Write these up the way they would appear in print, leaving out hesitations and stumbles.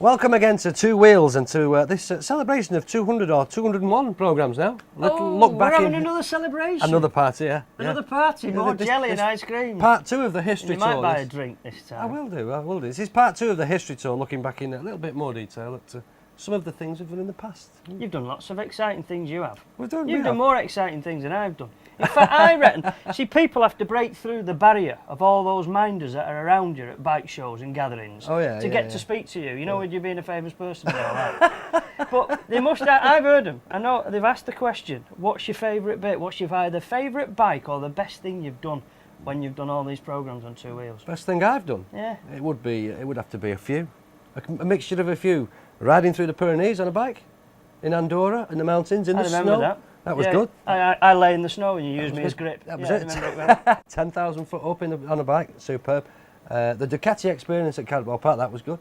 Welcome again to Two Wheels and to this celebration of 200 or 201 programmes now. Look back, we're having another celebration. Another party, yeah. Another party, more jelly and ice cream. Part 2 of the history you tour. You might buy a drink this time. I will do. This is part 2 of the history tour, looking back in a little bit more detail at some of the things we've done in the past. You've done lots of exciting things, you have. You've done more exciting things than I've done. In fact, I reckon, see, people have to break through the barrier of all those minders that are around you at bike shows and gatherings to get to speak to you. You know, with you being a famous person and all that. But they must. I've heard them. I know they've asked the question: what's your favourite bit? What's your either favourite bike or the best thing you've done when you've done all these programmes on Two Wheels? Best thing I've done? Yeah. It would have to be a few, a mixture of a few. Riding through the Pyrenees on a bike, in Andorra, in the mountains, in the snow. I remember that. That was good. I lay in the snow and you used me as grip. That was it. 10,000 foot up on a bike, superb. The Ducati experience at Cadwell Park, that was good.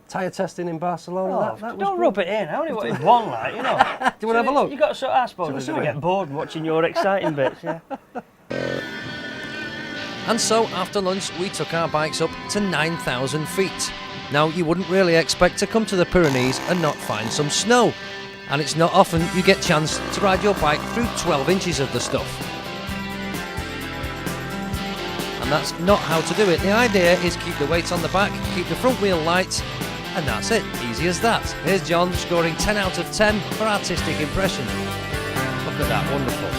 Tyre testing in Barcelona, that was don't good. rub it in. I only wanted one, like, you know. Do you want to have a look? You got I suppose we're going to get bored watching your exciting bits, yeah. And so, after lunch, we took our bikes up to 9,000 feet. Now, you wouldn't really expect to come to the Pyrenees and not find some snow. And it's not often you get a chance to ride your bike through 12 inches of the stuff. And that's not how to do it. The idea is keep the weight on the back, keep the front wheel light, and that's it, easy as that. Here's John scoring 10 out of 10 for artistic impression. Look at that, wonderful.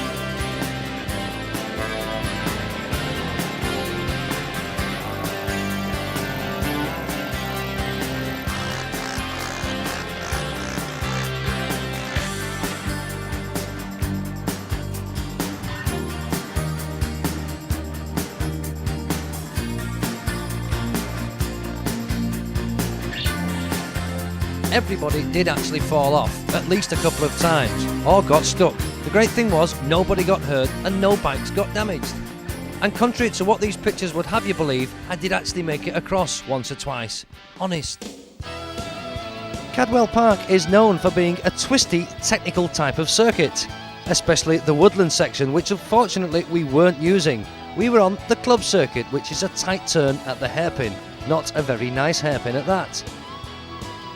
Everybody did actually fall off, at least a couple of times, or got stuck. The great thing was, nobody got hurt and no bikes got damaged. And contrary to what these pictures would have you believe, I did actually make it across once or twice. Honest. Cadwell Park is known for being a twisty, technical type of circuit, especially the woodland section, which unfortunately we weren't using. We were on the club circuit, which is a tight turn at the hairpin, not a very nice hairpin at that.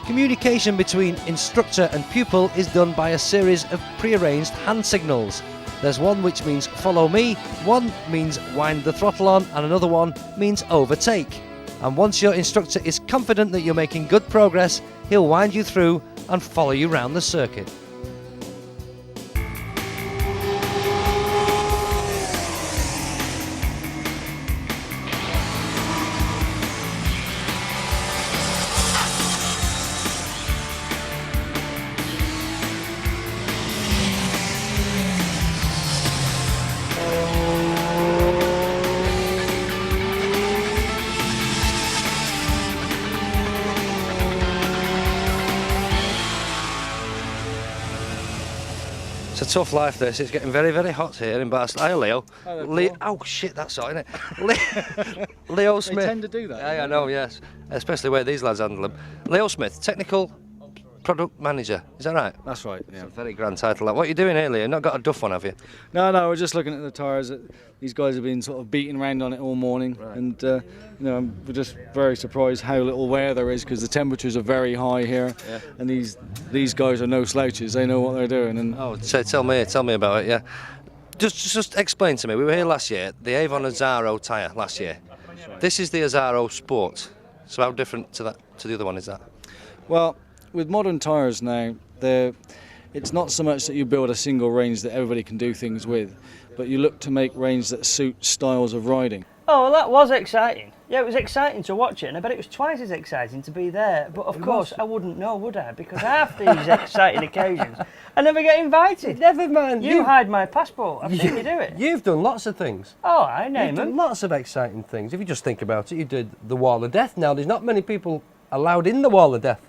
Communication between instructor and pupil is done by a series of pre-arranged hand signals. There's one which means follow me, one means wind the throttle on, and another one means overtake. And once your instructor is confident that you're making good progress, he'll wind you through and follow you round the circuit. It's a tough life, this. It's getting very, very hot here in Barcelona. Hi, Leo. Oh, shit, that's hot, isn't it? Leo Smith. They tend to do that. Yeah, I know, yes. Especially where these lads handle them. Leo Smith, Technical Product Manager. Is that right? That's right, yeah. It's a very grand title. What are you doing here, Leo? You've not got a duff on, have you? No, we're just looking at the tyres. These guys have been sort of beating around on it all morning. Right. And, we're just very surprised how little wear there is because the temperatures are very high here. Yeah. And these guys are no slouches. They know what they're doing. And so tell me about it, yeah. Just explain to me. We were here last year, the Avon Azzaro tyre last year. Right. This is the Azzaro Sport. So how different to the other one is that? Well, with modern tyres now, it's not so much that you build a single range that everybody can do things with, but you look to make range that suit styles of riding. Oh, well, that was exciting. Yeah, it was exciting to watch it, and I bet it was twice as exciting to be there. But of course, I wouldn't know, would I? Because half these exciting occasions, I never get invited. Never mind. You hide my passport. I've seen you do it. You've done lots of things. Oh, I name them. You've done lots of exciting things. If you just think about it, you did the Wall of Death. Now, there's not many people allowed in the Wall of Death.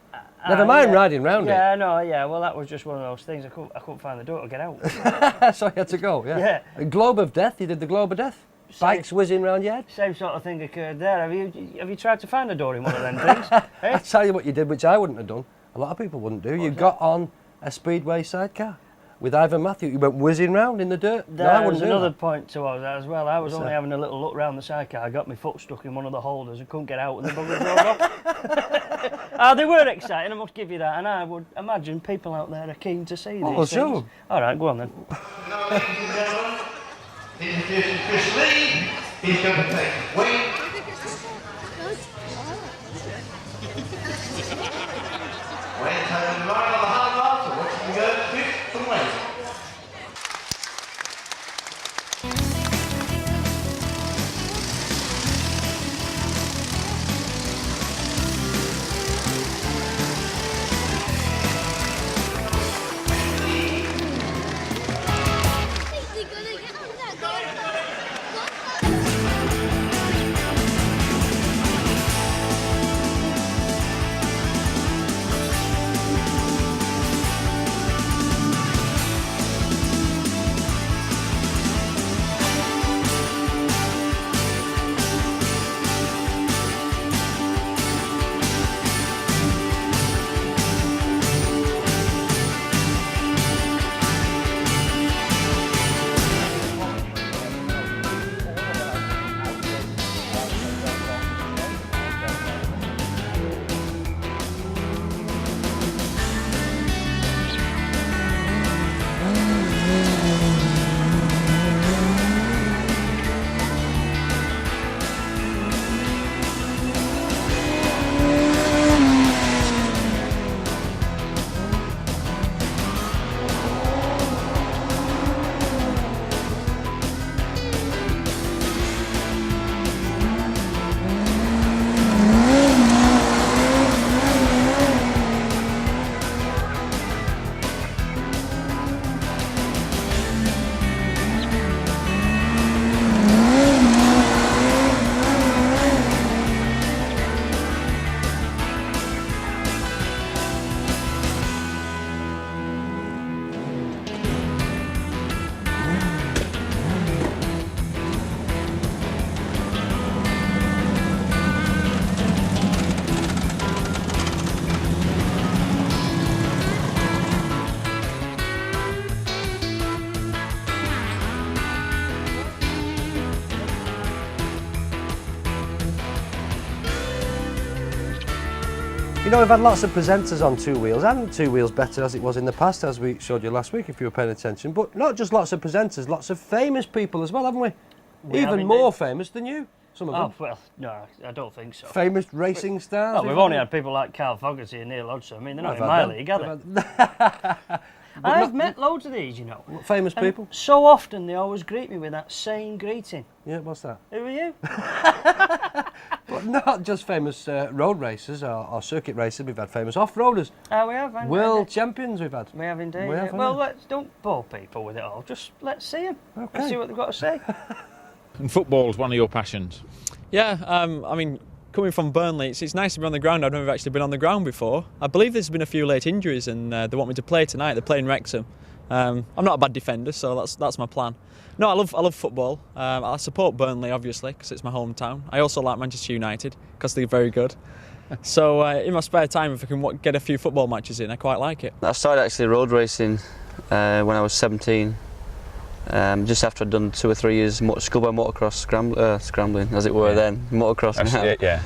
Never mind riding round it. Yeah, no, yeah. Well, that was just one of those things. I couldn't find the door to get out. So you had to go. Yeah. Yeah. A Globe of Death. You did the Globe of Death. Bikes whizzing round your head. Same sort of thing occurred there. Have you tried to find a door in one of them things? Hey? I'll tell you what you did, which I wouldn't have done. A lot of people wouldn't do. You got on a speedway sidecar with Ivan Matthew. You went whizzing round in the dirt. There was another point towards that as well. I was only having a little look round the sidecar. I got my foot stuck in one of the holders and couldn't get out, and the bugger drove off. They were exciting, I must give you that, and I would imagine people out there are keen to see these things. Sure. All right, go on then. Introducing Chris Lee. He's going to take Wayne. Wayne's having the line on the handball, so watch him go quick from Wayne. You know, we've had lots of presenters on two wheels, and two wheels better as it was in the past, as we showed you last week if you were paying attention. But not just lots of presenters, lots of famous people as well, haven't we? Even more famous than you, some of them. Oh, well, no, I don't think so. Famous racing stars. Well, we've only had people like Carl Fogarty and Neil Hodgson. I mean, they're not in my league, are they? I've met loads of these, you know. Famous people? So often they always greet me with that same greeting. Yeah, what's that? Who are you? But not just famous road racers or circuit racers, we've had famous off-roaders. Oh, we have. World champions we've had. We have indeed. We have, well, don't bore people with it all. Just let's see them. Okay. Let's see what they've got to say. And football's one of your passions? Yeah, I mean, coming from Burnley, it's nice to be on the ground. I've never actually been on the ground before. I believe there's been a few late injuries and they want me to play tonight. They're playing Wrexham. I'm not a bad defender, so that's my plan. No, I love football. I support Burnley, obviously, because it's my hometown. I also like Manchester United, because they're very good. So in my spare time, if I can get a few football matches in, I quite like it. I started actually road racing when I was 17. Just after I'd done 2 or 3 years schoolboy motocross scrambling, as it were, then motocross. That's it, yeah.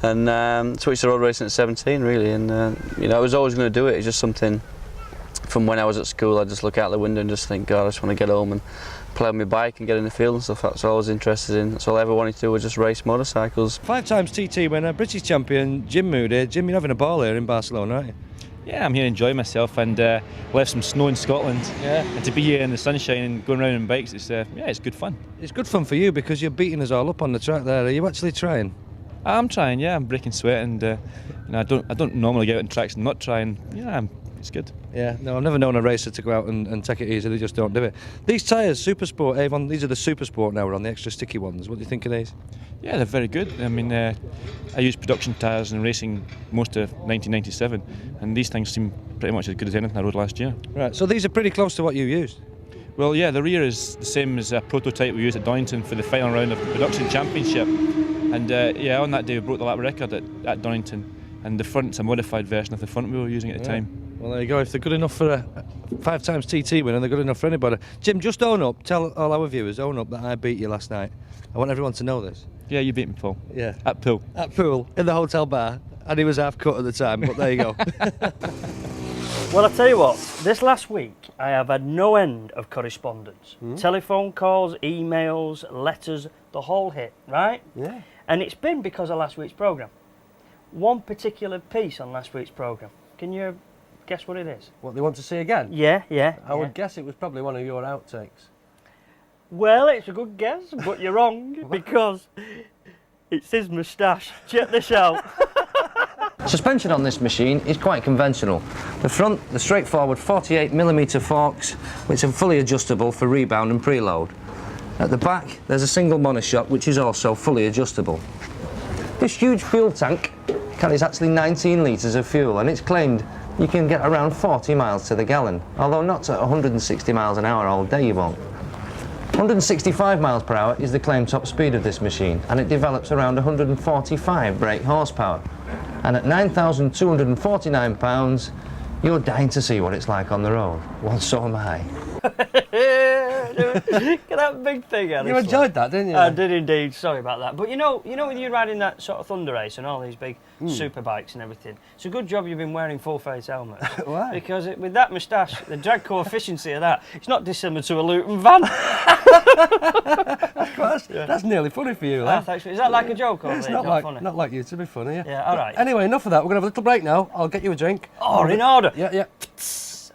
And switched to road racing at 17, really. And you know, I was always going to do it. It's just something from when I was at school. I just look out the window and just think, God, I just want to get home and play on my bike and get in the field and stuff. That's all I was interested in. That's all I ever wanted to do, was just race motorcycles. 5 times TT winner, British champion, Jim Moody. Jim, you're having a ball here in Barcelona, aren't you? Yeah, I'm here enjoying myself, and we have some snow in Scotland. Yeah. And to be here in the sunshine and going around on bikes, it's it's good fun. It's good fun for you because you're beating us all up on the track there. Are you actually trying? I'm trying. Yeah, I'm breaking sweat, and you know, I don't normally get out on tracks and not try. And yeah, it's good. Yeah. No, I've never known a racer to go out and take it easy. They just don't do it. These tyres, Super Sport, Avon. These are the Super Sport now. We're on the extra sticky ones. What do you think of these? Yeah, they're very good. I mean, I used production tyres in racing most of 1997, and these things seem pretty much as good as anything I rode last year. Right, so these are pretty close to what you used? Well, yeah, the rear is the same as a prototype we used at Donington for the final round of the production championship. And yeah, on that day we broke the lap record at Donington, and the front's a modified version of the front we were using at the time. Well, there you go. If they're good enough for a 5 times TT winner, they're good enough for anybody. Jim, just own up. Tell all our viewers, own up that I beat you last night. I want everyone to know this. Yeah, you beat me, Paul. Yeah. At pool. At pool, in the hotel bar. And he was half cut at the time, but there you go. Well, I'll tell you what, this last week I have had no end of correspondence. Telephone calls, emails, letters, the whole hit, right? Yeah. And it's been because of last week's programme. One particular piece on last week's programme. Can you guess what it is? What they want to see again? Yeah. I would guess it was probably one of your outtakes. Well, it's a good guess, but you're wrong because it's his moustache. Check this out. Suspension on this machine is quite conventional. The front, the straightforward 48mm forks, which are fully adjustable for rebound and preload. At the back, there's a single monoshock, which is also fully adjustable. This huge fuel tank carries actually 19 litres of fuel, and it's claimed you can get around 40 miles to the gallon, although not at 160 miles an hour all day you won't. 165 miles per hour is the claimed top speed of this machine, and it develops around 145 brake horsepower. And at 9,249 pounds, you're dying to see what it's like on the road. Well, so am I. Look at that big thing, Alice. You enjoyed that, didn't you? I did indeed. Sorry about that. But you know when you're riding that sort of Thunder Race and all these big super bikes and everything, it's a good job you've been wearing full face helmets. Why? Because with that moustache, the drag coefficient of that, it's not dissimilar to a Luton van. That's nearly funny for you, Ah, thanks. Is that like a joke or it's not funny? not like you to be funny, yeah. Yeah, all right. Anyway, enough of that. We're going to have a little break now. I'll get you a drink. Oh, in order. Yeah.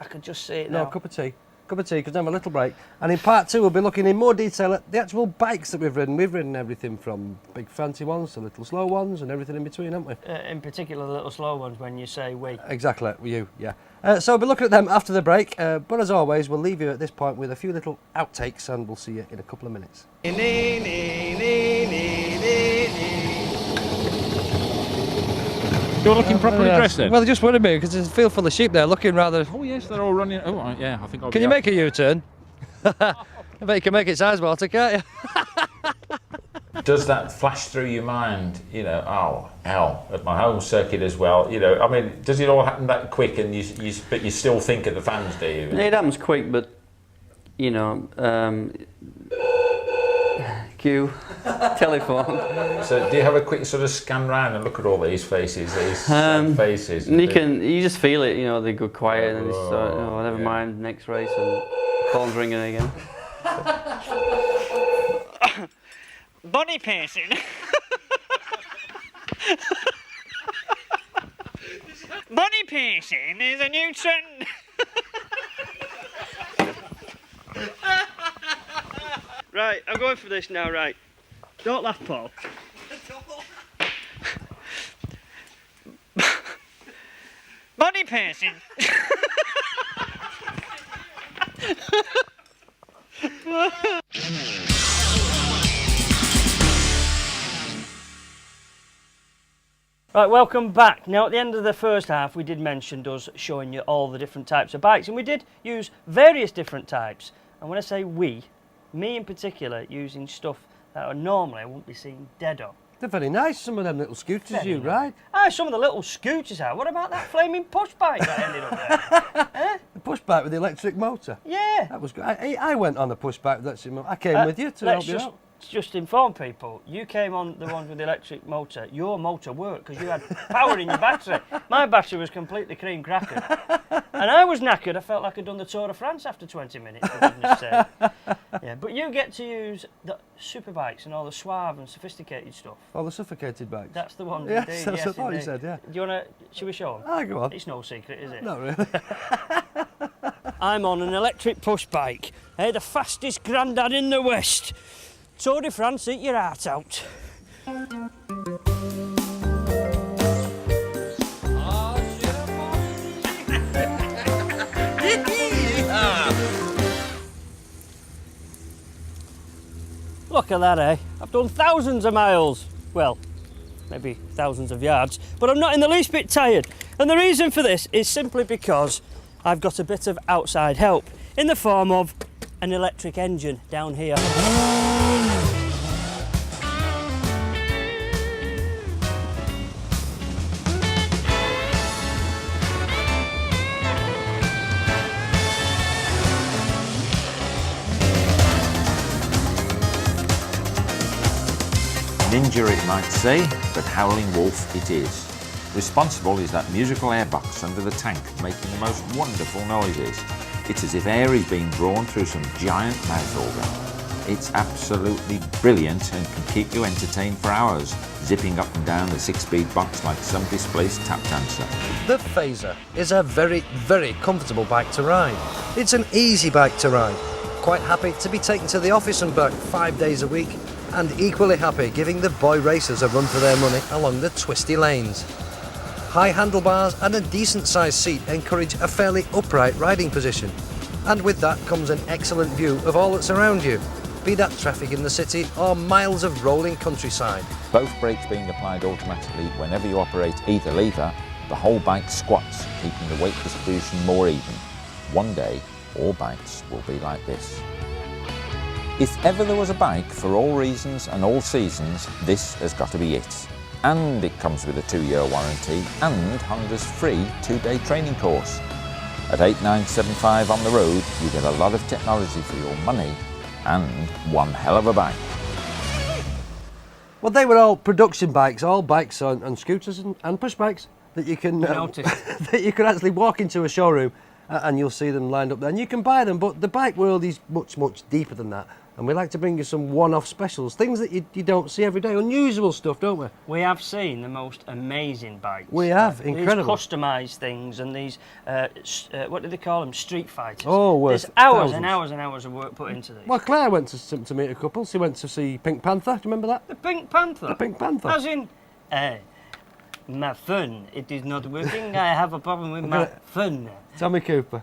I could just see it No, now. cup of tea, because then have a little break. And in part 2, we'll be looking in more detail at the actual bikes that we've ridden. We've ridden everything from big fancy ones to little slow ones and everything in between, haven't we? In particular, the little slow ones when you say we. Exactly, you, yeah. So we'll be looking at them after the break. But as always, we'll leave you at this point with a few little outtakes, and we'll see you in a couple of minutes. You're looking properly dressed then? Well, they just wanted me because there's a field full of sheep there looking rather... Oh yes, they're all running. Oh right, yeah, I think I'll Can you make a U-turn? I bet you can make it Sizewalter, can't you? Does that flash through your mind, you know, oh, hell, at my home circuit as well, you know, I mean, does it all happen that quick and but you still think of the fans, do you? It happens quick, but, you know, queue, telephone. So do you have a quick sort of scan round and look at all these faces, faces? You just feel it, you know, they go quiet and it's never mind, next race and phone's ringing again. Body piercing. Body piercing is a new trend. Right, I'm going for this now, right. Don't laugh, Paul. Body piercing. Right, welcome back. Now, at the end of the first half, we did mention us showing you all the different types of bikes, and we did use various different types. And when I say we, me in particular, using stuff that normally I wouldn't be seeing dead on. They're very nice, some of them little scooters Very you nice. ride. Ah, some of the little scooters are. What about that flaming push bike that ended up there? The push bike with the electric motor. Yeah. That was good. I went on a push bike with electric motor. I came with you to help you out. Just inform people, you came on the ones with the electric motor. Your motor worked because you had power in your battery. My battery was completely cream crackered. And I was knackered. I felt like I'd done the Tour de France after 20 minutes, for goodness sake. Yeah, but you get to use the super bikes and all the suave and sophisticated stuff. All the suffocated bikes. That's the one, Yes, indeed. that's Yes, what you indeed. said, yeah. Do you want to, should we show them? Ah, go on. It's no secret, is it? Not really. I'm on an electric push bike. Hey, the fastest grandad in the West. Tour de France, eat your heart out. Look at that, eh? I've done thousands of miles. Well, maybe thousands of yards, but I'm not in the least bit tired. And the reason for this is simply because I've got a bit of outside help in the form of an electric engine down here. Ninja it might say, but Howling Wolf it is. Responsible is that musical airbox under the tank, making the most wonderful noises. It's as if air is being drawn through some giant mouth organ. It's absolutely brilliant and can keep you entertained for hours, zipping up and down the 6-speed box like some displaced tap dancer. The Phaser is a very, very comfortable bike to ride. It's an easy bike to ride. Quite happy to be taken to the office and back 5 days a week, and equally happy giving the boy racers a run for their money along the twisty lanes. High handlebars and a decent sized seat encourage a fairly upright riding position, and with that comes an excellent view of all that's around you, be that traffic in the city or miles of rolling countryside. Both brakes being applied automatically whenever you operate either lever, the whole bike squats, keeping the weight distribution more even. One day, all bikes will be like this. If ever there was a bike for all reasons and all seasons, this has got to be it. And it comes with a 2-year warranty and Honda's free 2-day training course. At 8,975 on the road, you get a lot of technology for your money and one hell of a bike. Well, they were all production bikes, all bikes on scooters and push bikes that you can that you can actually walk into a showroom and you'll see them lined up there, and you can buy them. But the bike world is much, much deeper than that. And we like to bring you some one-off specials, things that you don't see every day, unusual stuff, don't we? We have seen the most amazing bikes. We have, incredible. These customised things and these, what do they call them, street fighters. Oh, there's hours and hours and hours of work put into these. Well, Claire went to meet a couple. She went to see Pink Panther, do you remember that? The Pink Panther? The Pink Panther. As in, my phone, it is not working, I have a problem with my phone. Tommy Cooper.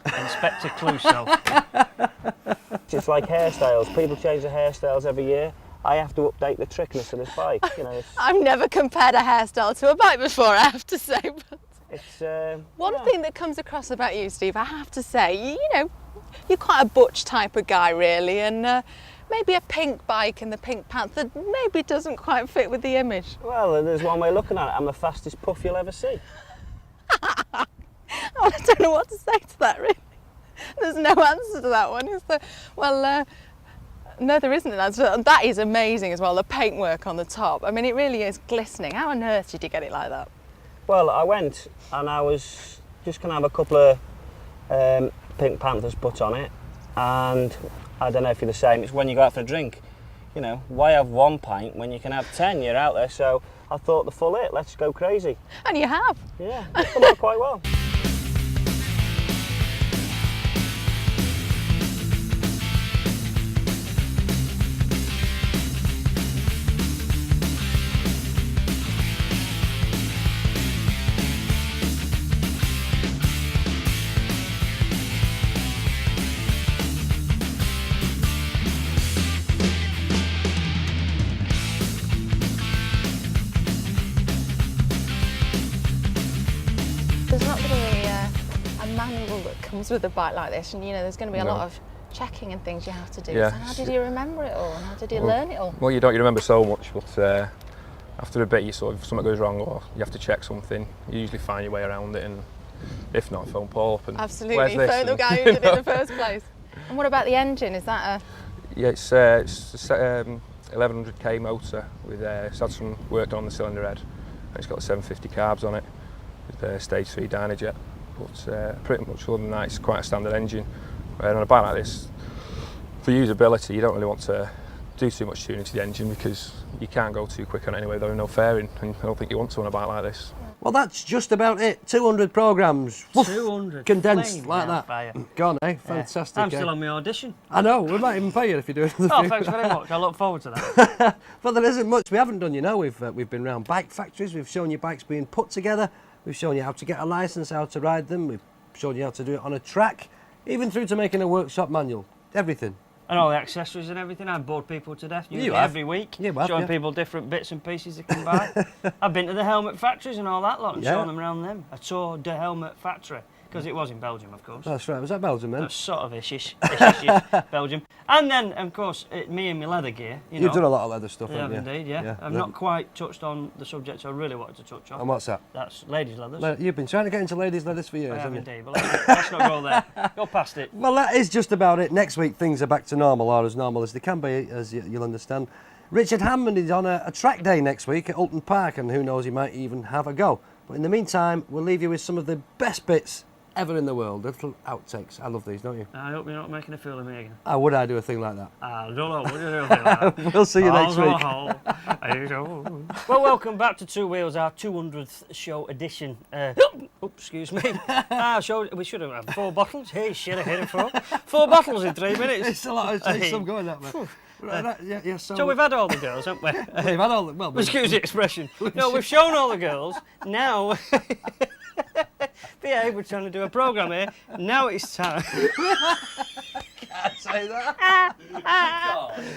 Inspector Clouseau. It's like hairstyles. People change their hairstyles every year. I have to update the trickness of this bike. You know, I've never compared a hairstyle to a bike before, I have to say. But it's one thing that comes across about you, Steve, I have to say, you know, you're quite a butch type of guy, really, and maybe a pink bike in the Pink Panther maybe doesn't quite fit with the image. Well, there's one way of looking at it. I'm the fastest puff you'll ever see. Oh, I don't know what to say to that, really. There's no answer to that one, is there? Well, no, there isn't an answer. That is amazing as well, the paintwork on the top. I mean, it really is glistening. How on earth did you get it like that? Well, I went and I was just going to have a couple of Pink Panthers put on it. And I don't know if you're the same, it's when you go out for a drink. You know, why have 1 pint when you can have 10? You're out there, so I thought the full it, let's go crazy. And you have. Yeah, it's come out quite well. With a bike like this, and you know there's going to be a lot of checking and things you have to do. Yeah. So how did you remember it all, and how did you learn it all? Well, you remember so much, but after a bit, you sort of, if something goes wrong or you have to check something, you usually find your way around it, and if not, phone Paul up and absolutely phone the guy who did it in the first place. And what about the engine? Is that a? Yeah, it's a 1100k motor with it's had some work done on the cylinder head. And it's got 750 carbs on it with stage 3 Dynajet. But pretty much other than that, it's quite a standard engine. And on a bike like this, for usability, you don't really want to do too much tuning to the engine because you can't go too quick on it anyway, though no fairing, and I don't think you want to on a bike like this. Well, that's just about it. 200 programmes. 200 condensed like that. Fire. Gone, eh? Fantastic. I'm still on my audition. I know, we might even pay you if you do it. Oh, thanks very much. I look forward to that. But there isn't much we haven't done, you know. We've been around bike factories, we've shown you bikes being put together, we've shown you how to get a licence, how to ride them, we've shown you how to do it on a track, even through to making a workshop manual. Everything. And all the accessories and everything. I've bored people to death You have. every week, You have, showing yeah. people different bits and pieces they can buy. I've been to the helmet factories and all that lot and shown them around them. I toured the helmet factory, because it was in Belgium, of course. That's right, was that Belgium then? That's sort of ish Belgium. And then, of course, me and my leather gear. You've done a lot of leather stuff, haven't you? Indeed, yeah. I've not quite touched on the subject I really wanted to touch on. And what's that? That's ladies' leathers. You've been trying to get into ladies' leathers for years, I have haven't you? indeed, but let's not go there. Go past it. Well, that is just about it. Next week, things are back to normal, or as normal as they can be, as you'll understand. Richard Hammond is on a track day next week at Alton Park, and who knows, he might even have a go. But in the meantime, we'll leave you with some of the best bits ever in the world, little outtakes. I love these, don't you? I hope you're not making a fool of me again. How would I do a thing like that? I don't know. Would you do a thing like that? We'll see you next week. Well, welcome back to Two Wheels, our 200th show edition. Excuse me. We should have had 4 bottles. Hey, shit, I hit it 4. 4 bottles in 3 minutes. It's a lot. It's some going that way. So we've had all the girls, haven't we? We've had all the... Well, excuse the expression. No, we've shown all the girls. Now... we're trying to do a programme here. Now it's time. Can't say that.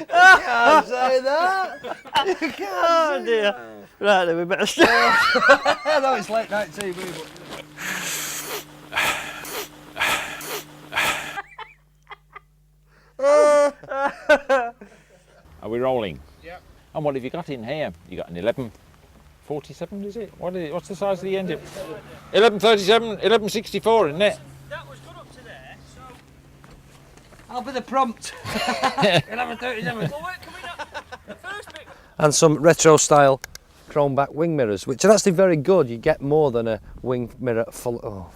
Can't say that. You can't oh dear. Right then, we better start. I know it's late night TV, Are we rolling? Yeah. And what have you got in here? You got an 1147, is it? What's the size of the engine? 1137, 1164, isn't it? That was good up to there, so... I'll be the prompt. 1137. Well, wait, can we not... First bit... And some retro style chrome back wing mirrors, which are actually very good. You get more than a wing mirror full... Oh,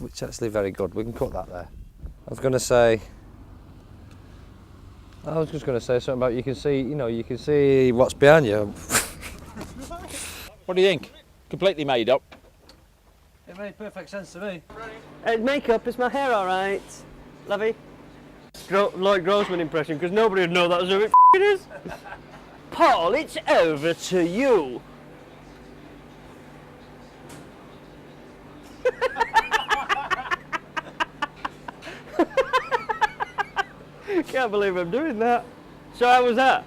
which is actually very good. We can cut that there. I was just going to say something about you can see what's behind you. What do you think? Completely made up. It made perfect sense to me. Makeup, is my hair alright? Lovey? Lloyd Grossman impression, because nobody would know that's who it is. Paul, it's over to you. Can't believe I'm doing that. So how was that?